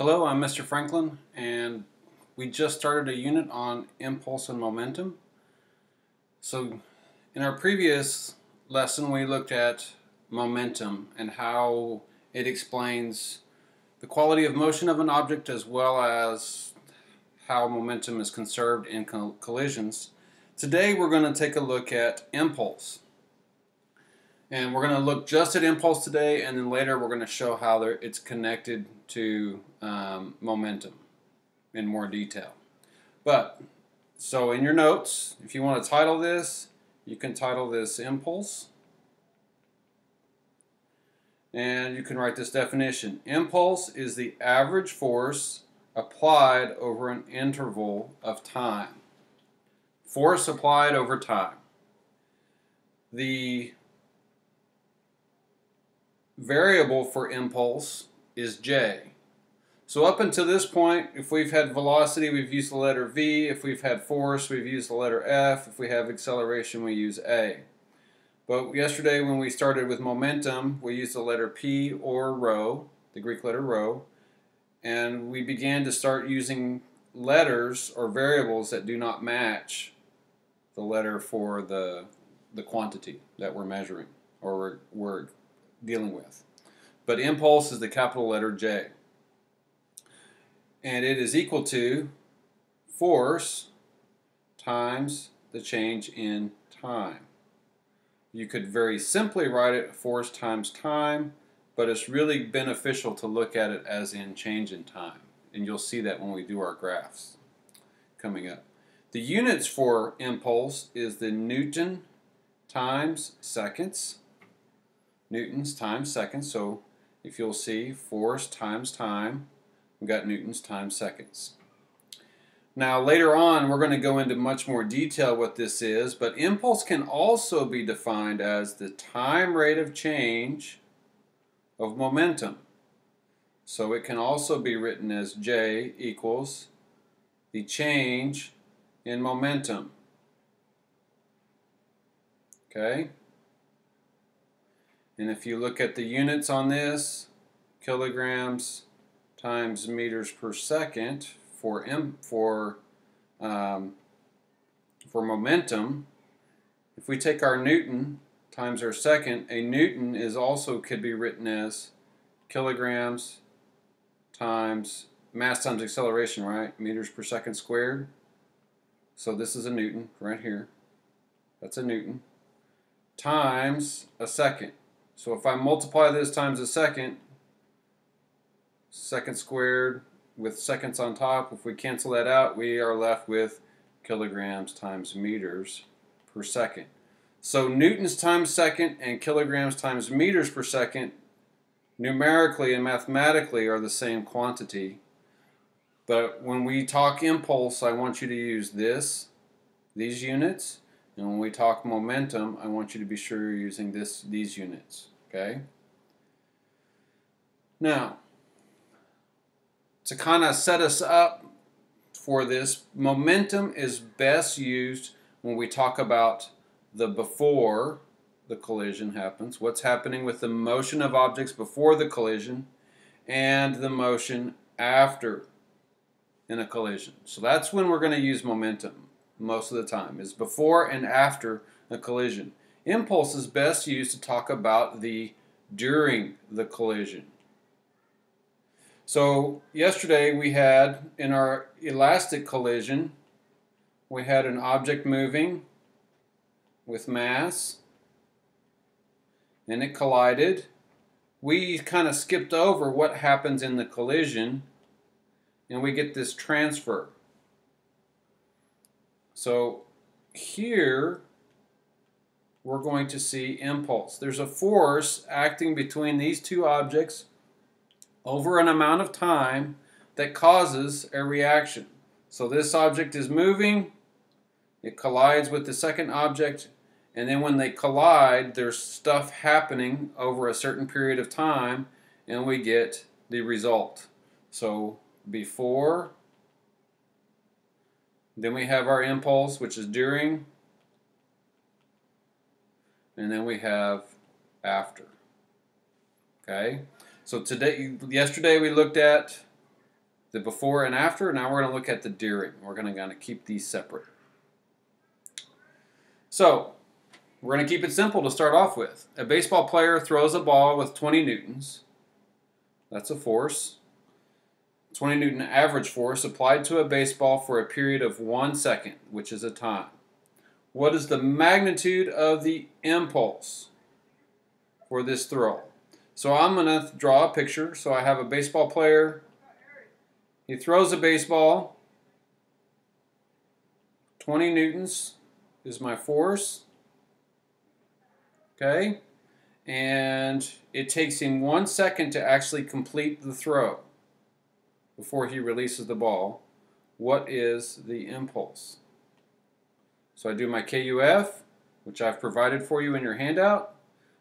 Hello, I'm Mr. Franklin, and we just started a unit on impulse and momentum. So in our previous lesson we looked at momentum and how it explains the quality of motion of an object as well as how momentum is conserved in collisions. Today we're going to take a look at impulse. And we're going to look just at impulse today, and then later we're going to show how it's connected to momentum in more detail. So in your notes, if you want to title this, you can title this impulse. And you can write this definition. Impulse is the average force applied over an interval of time. Force applied over time. The variable for impulse is J. So up until this point, if we've had velocity, we've used the letter V. If we've had force, we've used the letter F. If we have acceleration, we use A. But yesterday when we started with momentum, we used the letter P or rho, the Greek letter rho, and we began to start using letters or variables that do not match the letter for the quantity that we're measuring or we're dealing with. But impulse is the capital letter J. And it is equal to force times the change in time. You could very simply write it force times time, but it's really beneficial to look at it as in change in time. And you'll see that when we do our graphs coming up. The units for impulse is the Newton times seconds. Newtons times seconds. So if you'll see, force times time, we've got newtons times seconds. Now later on we're going to go into much more detail what this is, but impulse can also be defined as the time rate of change of momentum. So it can also be written as J equals the change in momentum. Okay? And if you look at the units on this, kilograms times meters per second for momentum, if we take our Newton times our second, a Newton could be written as kilograms times mass times acceleration, right? Meters per second squared. So this is a Newton right here. That's a Newton times a second. So if I multiply this times a second, second squared with seconds on top, if we cancel that out, we are left with kilograms times meters per second. So newtons times second and kilograms times meters per second numerically and mathematically are the same quantity. But when we talk impulse, I want you to use these units. And when we talk momentum, I want you to be sure you're using these units. Okay? Now, to kind of set us up for this, momentum is best used when we talk about the before the collision happens, what's happening with the motion of objects before the collision, and the motion after in a collision. So that's when we're going to use momentum most of the time, is before and after a collision. Impulse is best used to talk about the during the collision. So yesterday we had, in our elastic collision, we had an object moving with mass and it collided. We kind of skipped over what happens in the collision and we get this transfer. So here we're going to see impulse. There's a force acting between these two objects over an amount of time that causes a reaction. So this object is moving, it collides with the second object, and then when they collide, there's stuff happening over a certain period of time, and we get the result. So before, then we have our impulse, which is during, and then we have after. Okay? So yesterday we looked at the before and after. Now we're going to look at the during. We're going to kind of keep these separate. So we're going to keep it simple to start off with. A baseball player throws a ball with 20 newtons. That's a force. 20 newton average force applied to a baseball for a period of 1 second, which is a time. What is the magnitude of the impulse for this throw? So I'm going to draw a picture. So I have a baseball player. He throws a baseball. 20 newtons is my force. Okay? And it takes him 1 second to actually complete the throw before he releases the ball. What is the impulse? So I do my KUF, which I've provided for you in your handout.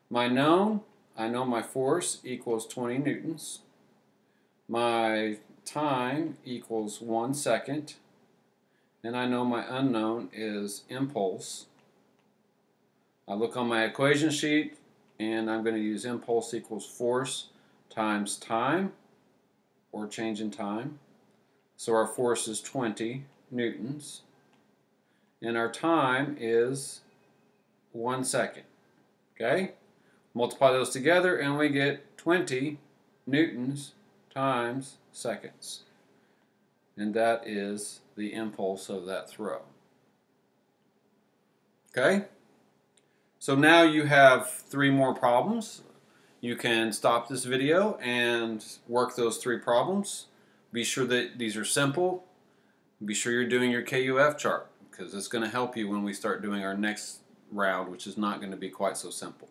My known, I know my force equals 20 newtons. My time equals 1 second. And I know my unknown is impulse. I look on my equation sheet, and I'm going to use impulse equals force times time, or change in time. So our force is 20 newtons. And our time is 1 second. Okay? Multiply those together, and we get 20 newtons times seconds. And that is the impulse of that throw. Okay? So now you have 3 more problems. You can stop this video and work those 3 problems. Be sure that these are simple. Be sure you're doing your KUF chart, because it's going to help you when we start doing our next round, which is not going to be quite so simple.